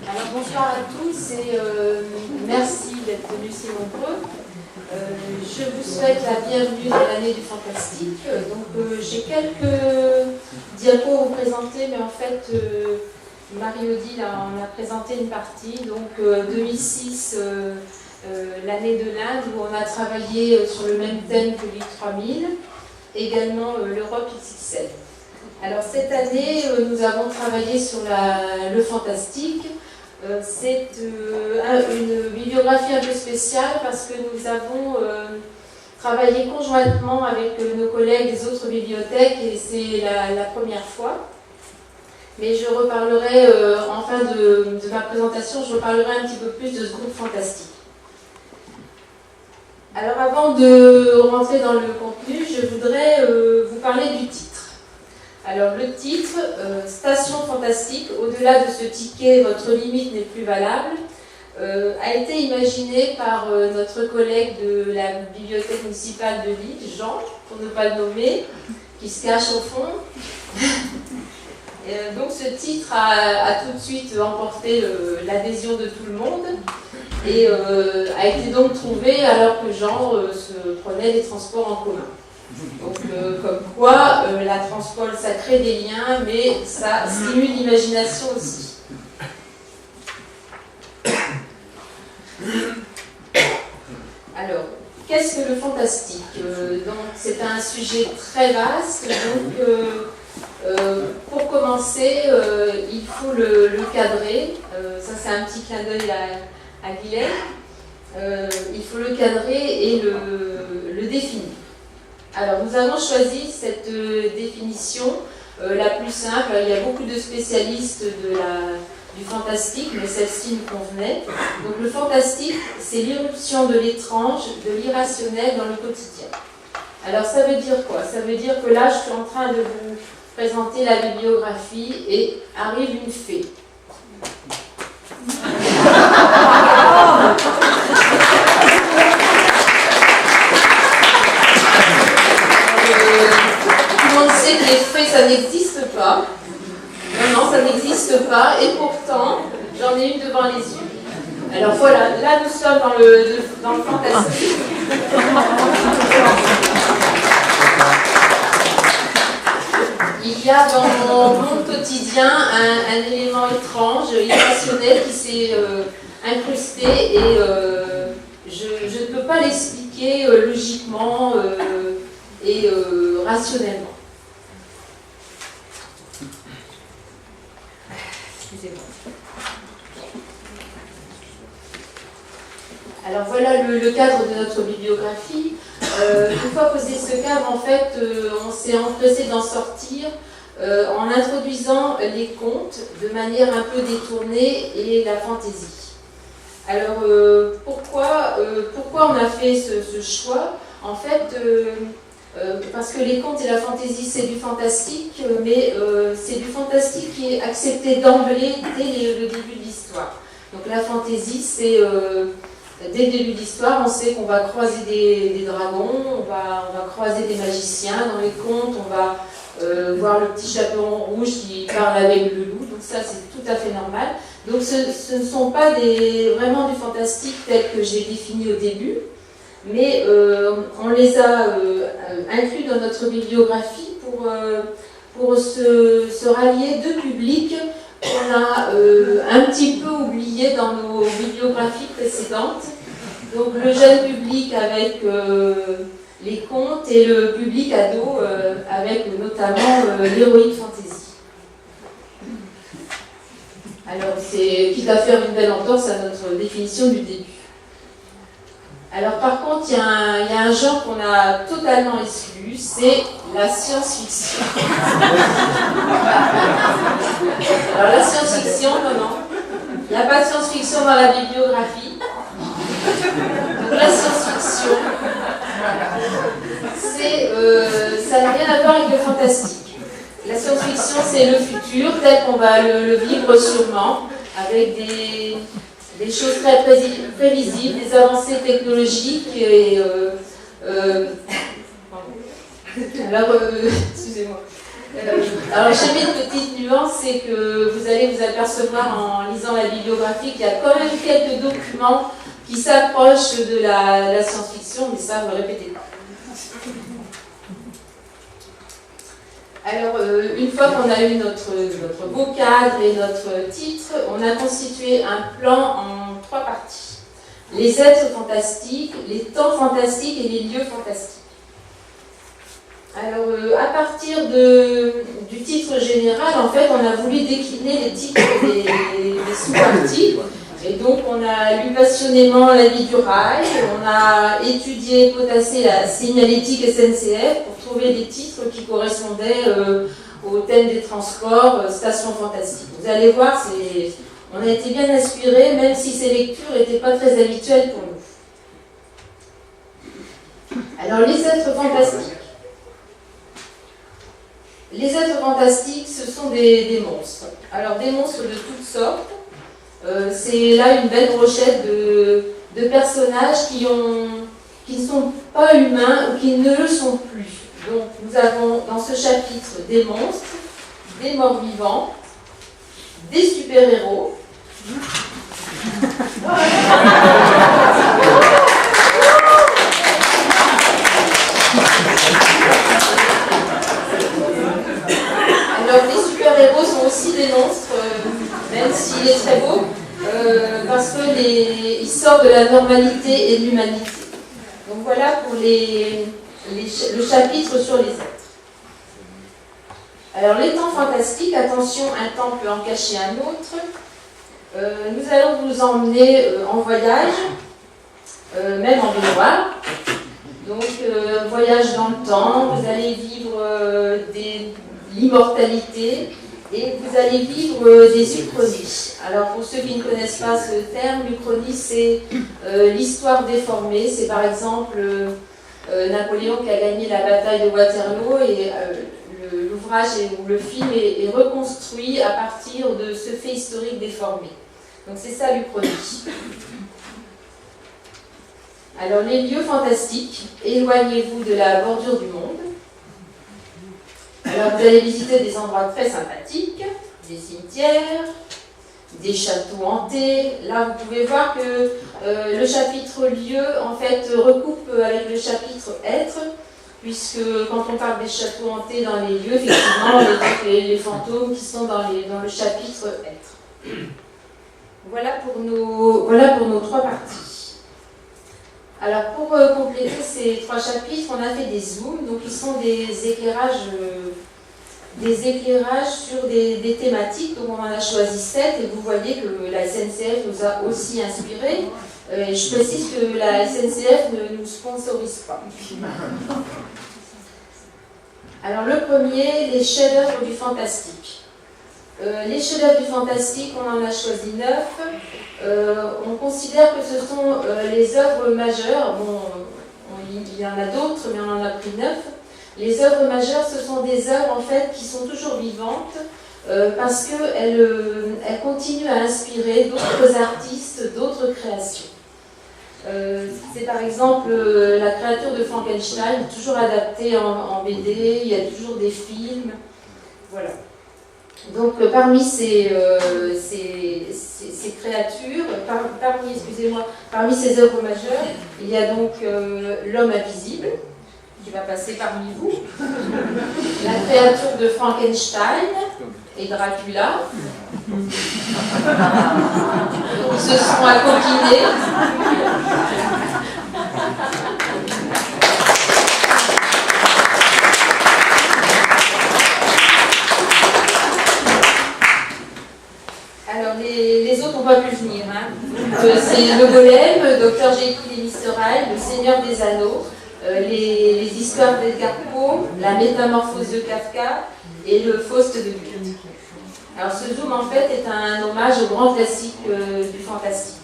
Alors bonsoir à tous et merci d'être venus si nombreux. Je vous souhaite la bienvenue dans l'année du fantastique. Donc j'ai quelques diapos à vous présenter, mais en fait Marie-Odile en a présenté une partie. Donc 2006, l'année de l'Inde, où on a travaillé sur le même thème que l'I 3000, également l'Europe XXL. Alors cette année, nous avons travaillé sur le fantastique. C'est une bibliographie un peu spéciale parce que nous avons travaillé conjointement avec nos collègues des autres bibliothèques et c'est la première fois. Mais je reparlerai, en fin de ma présentation, je reparlerai un petit peu plus de ce groupe fantastique. Alors avant de rentrer dans le contenu, je voudrais vous parler du titre. Alors le titre, Station fantastique, au-delà de ce ticket, votre limite n'est plus valable, a été imaginé par notre collègue de la bibliothèque municipale de Lille, Jean, pour ne pas le nommer, qui se cache au fond. Donc ce titre a tout de suite emporté l'adhésion de tout le monde et a été donc trouvé alors que Jean se prenait les transports en commun. Donc, comme quoi, la transpole, ça crée des liens, mais ça stimule l'imagination aussi. Alors, qu'est-ce que le fantastique? Donc, c'est un sujet très vaste. Donc, pour commencer, il faut le cadrer. Ça, c'est un petit clin d'œil à Guilhem. Il faut le cadrer et le définir. Alors, nous avons choisi cette définition la plus simple. Il y a beaucoup de spécialistes du fantastique, mais celle-ci nous convenait. Donc, le fantastique, c'est l'irruption de l'étrange, de l'irrationnel dans le quotidien. Alors, ça veut dire quoi? Ça veut dire que là, je suis en train de vous présenter la bibliographie et arrive une fée. Que les fées, ça n'existe pas. Non, ça n'existe pas. Et pourtant, j'en ai une devant les yeux. Alors voilà, là nous sommes dans le fantastique. Il y a dans mon monde quotidien un élément étrange, irrationnel qui s'est incrusté et je ne peux pas l'expliquer logiquement et rationnellement. Alors voilà le cadre de notre bibliographie. Une fois posé ce cadre, en fait, on s'est empressé d'en sortir en introduisant les contes de manière un peu détournée et la fantaisie. Alors pourquoi on a fait ce choix? En fait, parce que les contes et la fantaisie, c'est du fantastique, mais c'est du fantastique qui est accepté d'emblée dès le début de l'histoire. Donc la fantaisie, c'est dès le début de l'histoire, on sait qu'on va croiser des dragons, on va croiser des magiciens. Dans les contes, on va voir le petit chaperon rouge qui parle avec le loup. Donc ça, c'est tout à fait normal. Donc ce ne sont pas vraiment du fantastique tel que j'ai défini au début, mais on les a inclus dans notre bibliographie pour se rallier deux publics qu'on a un petit peu oubliés dans nos bibliographies précédentes. Donc le jeune public avec les contes et le public ado avec notamment l'héroïque fantasy. Alors c'est quitte à faire une belle entorse à notre définition du début. Alors par contre, il y a un genre qu'on a totalement exclu, c'est la science-fiction. Alors la science-fiction, non. Il n'y a pas de science-fiction dans la bibliographie. Donc la science-fiction, ça n'a rien à voir avec le fantastique. La science-fiction, c'est le futur, tel qu'on va le vivre sûrement, avec des choses très prévisibles, des avancées technologiques et excusez-moi. Alors j'ai mis une petite nuance, c'est que vous allez vous apercevoir en lisant la bibliographie qu'il y a quand même quelques documents qui s'approchent de la science-fiction, mais ça, ne le répétez pas. Alors, une fois qu'on a eu notre beau cadre et notre titre, on a constitué un plan en 3 parties. Les êtres fantastiques, les temps fantastiques et les lieux fantastiques. Alors, à partir du titre général, en fait, on a voulu décliner les titres des sous-parties. Et donc, on a lu passionnément la vie du rail, on a étudié, potassé la signalétique SNCF pour trouver des titres qui correspondaient au thème des transports, station fantastique. Vous allez voir, on a été bien inspirés, même si ces lectures n'étaient pas très habituelles pour nous. Alors, les êtres fantastiques. Les êtres fantastiques, ce sont des monstres. Alors, des monstres de toutes sortes. C'est là une belle brochette de personnages qui ne sont pas humains ou qui ne le sont plus. Donc nous avons dans ce chapitre des monstres, des morts-vivants, des super-héros. Alors les super-héros sont aussi des monstres, même s'il est très beau, parce qu'il sort de la normalité et de l'humanité. Donc voilà pour le chapitre sur les êtres. Alors les temps fantastiques, attention, un temps peut en cacher un autre. Nous allons vous emmener en voyage, même en baignoire. Donc voyage dans le temps, vous allez vivre l'immortalité. Et vous allez vivre des uchronies. Alors pour ceux qui ne connaissent pas ce terme, l'uchronie c'est l'histoire déformée. C'est par exemple Napoléon qui a gagné la bataille de Waterloo et l'ouvrage ou le film est reconstruit à partir de ce fait historique déformé. Donc c'est ça l'uchronie. Alors les lieux fantastiques, éloignez-vous de la bordure du monde. Alors vous allez visiter des endroits très sympathiques, des cimetières, des châteaux hantés. Là vous pouvez voir que le chapitre lieu en fait recoupe avec le chapitre être, puisque quand on parle des châteaux hantés dans les lieux, effectivement, on évoque les fantômes qui sont dans le chapitre être. Voilà pour nos 3 parties. Alors pour compléter ces 3 chapitres, on a fait des zooms, donc ils sont des éclairages sur des thématiques, donc on en a choisi 7 et vous voyez que la SNCF nous a aussi inspirés. Je précise que la SNCF ne nous sponsorise pas. Alors le premier, les chefs-d'œuvre du fantastique. Les chefs-d'œuvre du fantastique, on en a choisi 9. On considère que ce sont les œuvres majeures. Bon, il y en a d'autres, mais on en a pris 9. Les œuvres majeures, ce sont des œuvres en fait qui sont toujours vivantes parce qu'elles continuent à inspirer d'autres artistes, d'autres créations. C'est par exemple la créature de Frankenstein, toujours adaptée en BD, il y a toujours des films. Voilà. Donc parmi ces créatures, parmi ces œuvres majeures, il y a donc l'homme invisible, qui va passer parmi vous, la créature de Frankenstein et Dracula, ils se sont accoquinés. Alors les autres n'ont pas pu venir. Hein. C'est le golem, Dr Jekyll et Mr Hyde, le Seigneur des Anneaux, les histoires d'Edgar Poe, la métamorphose de Kafka et le Faust de Goethe. Alors ce zoom en fait est un hommage au grand classique du fantastique.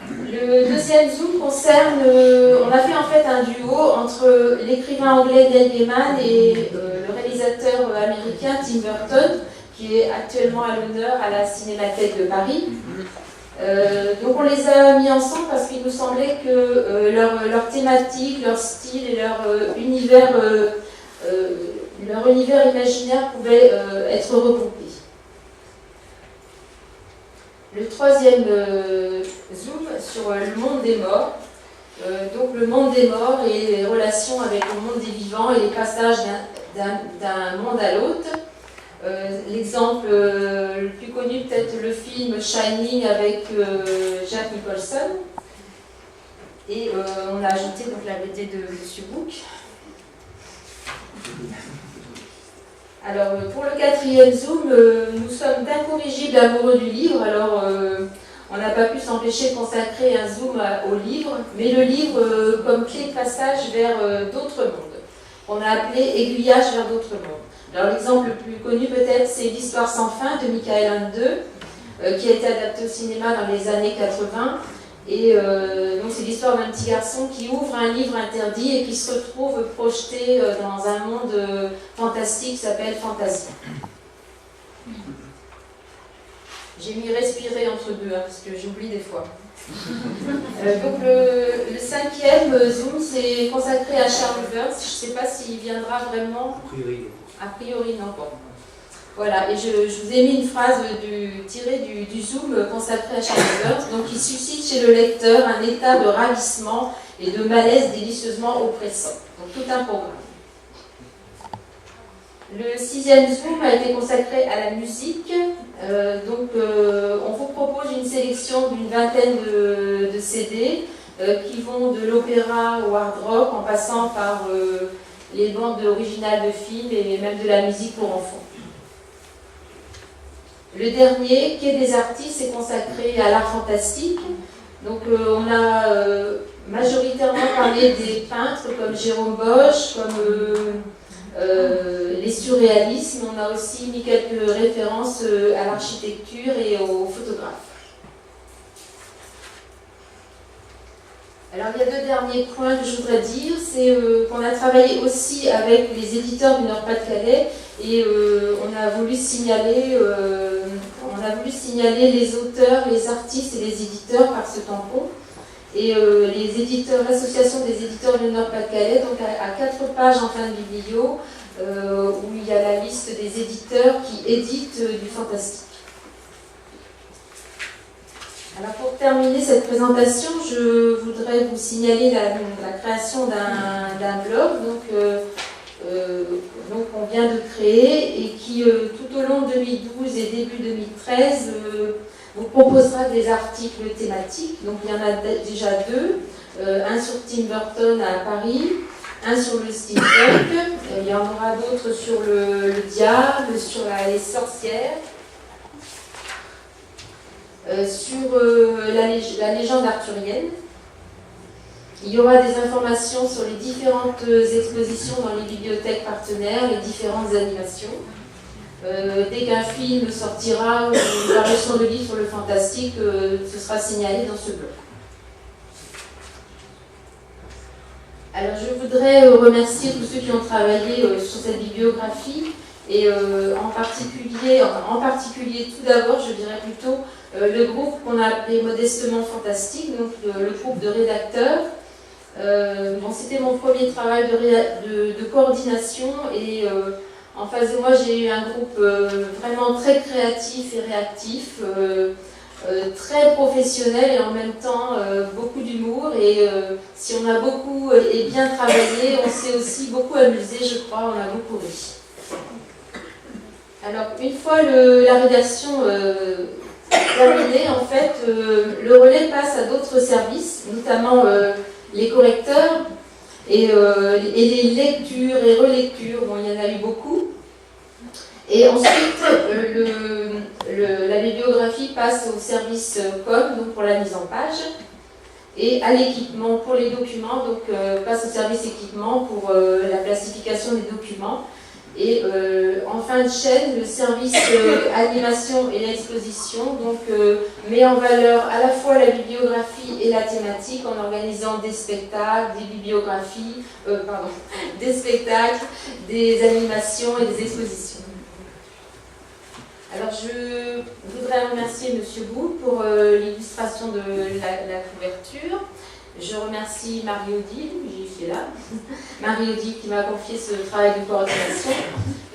Le deuxième zoom concerne, on a fait en fait un duo entre l'écrivain anglais Neil Gaiman et le réalisateur américain Tim Burton, qui est actuellement à l'honneur à la Cinémathèque de Paris. Donc on les a mis ensemble parce qu'il nous semblait que leur thématique, leur style et leur univers leur univers imaginaire pouvait être regroupé. Le troisième zoom sur le monde des morts. Donc le monde des morts et les relations avec le monde des vivants et les passages d'un monde à l'autre. L'exemple le plus connu, peut-être le film Shining avec Jack Nicholson. Et on a ajouté donc la BD de M. Book. Alors pour le quatrième zoom, nous sommes d'incorrigibles amoureux du livre. Alors on n'a pas pu s'empêcher de consacrer un zoom au livre, mais le livre comme clé de passage vers d'autres mondes. On a appelé aiguillage vers d'autres mondes. Alors l'exemple le plus connu peut-être, c'est l'Histoire sans fin de Michael Ende, qui a été adapté au cinéma dans les années 80. Et donc c'est l'histoire d'un petit garçon qui ouvre un livre interdit et qui se retrouve projeté dans un monde fantastique qui s'appelle Fantasia. J'ai mis respirer entre deux, parce que j'oublie des fois. Donc le cinquième zoom, c'est consacré à Charles Burns. Je ne sais pas s'il viendra vraiment. A priori, non. Bon. Voilà, et je vous ai mis une phrase tirée du zoom consacré à Charles Burns. Donc il suscite chez le lecteur un état de ravissement et de malaise délicieusement oppressant. Donc tout un programme. Le sixième zoom a été consacré à la musique. On vous propose une sélection d'une vingtaine de CD qui vont de l'opéra au hard rock en passant par les bandes originales de films et même de la musique pour enfants. Le dernier, Quai des artistes, est consacré à l'art fantastique. Donc on a majoritairement parlé des peintres comme Jérôme Bosch, comme les surréalistes, mais on a aussi mis quelques références à l'architecture et aux photographes. Alors il y a deux derniers points que je voudrais dire, c'est qu'on a travaillé aussi avec les éditeurs du Nord-Pas-de-Calais et on a voulu signaler les auteurs, les artistes et les éditeurs par ce tampon. Et les éditeurs, l'association des éditeurs du Nord-Pas-de-Calais, donc à 4 pages en fin de biblio, où il y a la liste des éditeurs qui éditent du fantastique. Alors pour terminer cette présentation, je voudrais vous signaler la création d'un blog donc on vient de créer et qui tout au long de 2012 et début 2013 vous proposera des articles thématiques. Donc il y en a déjà deux, un sur Tim Burton à Paris, un sur le steampunk, il y en aura d'autres sur le diable, sur les sorcières, sur la légende arthurienne. Il y aura des informations sur les différentes expositions dans les bibliothèques partenaires, les différentes animations. Dès qu'un film sortira ou une parution de livre sur le fantastique, ce sera signalé dans ce blog. Alors je voudrais remercier tous ceux qui ont travaillé sur cette bibliographie et en particulier tout d'abord, je dirais plutôt le groupe qu'on a appelé modestement Fantastique, donc le groupe de rédacteurs. C'était mon premier travail de coordination et en face de moi j'ai eu un groupe vraiment très créatif et réactif, très professionnel et en même temps beaucoup d'humour et si on a beaucoup et bien travaillé, on s'est aussi beaucoup amusé, je crois, on a beaucoup ri. Alors une fois la rédaction terminée, en fait, le relais passe à d'autres services, notamment les correcteurs et les lectures et relectures, bon, il y en a eu beaucoup. Et ensuite, la bibliographie passe au service com, donc pour la mise en page, et à l'équipement pour les documents, donc passe au service équipement pour la classification des documents. Et en fin de chaîne, le service animation et l'exposition donc, met en valeur à la fois la bibliographie et la thématique en organisant des spectacles, des spectacles, des animations et des expositions. Alors je voudrais remercier M. Bou pour l'illustration de la couverture. Je remercie Marie-Odile, qui est là, Marie-Odile qui m'a confié ce travail de coordination.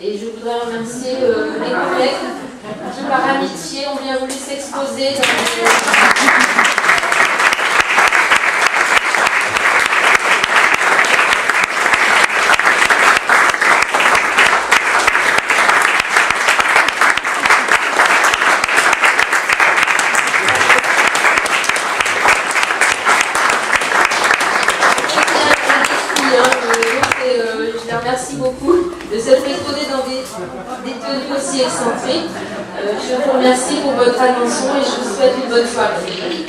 Et je voudrais remercier mes collègues qui, par amitié, ont bien voulu s'exposer dans je les remercie beaucoup de s'être exposés dans des tenues aussi excentriques. Je vous remercie pour votre attention et je vous souhaite une bonne soirée.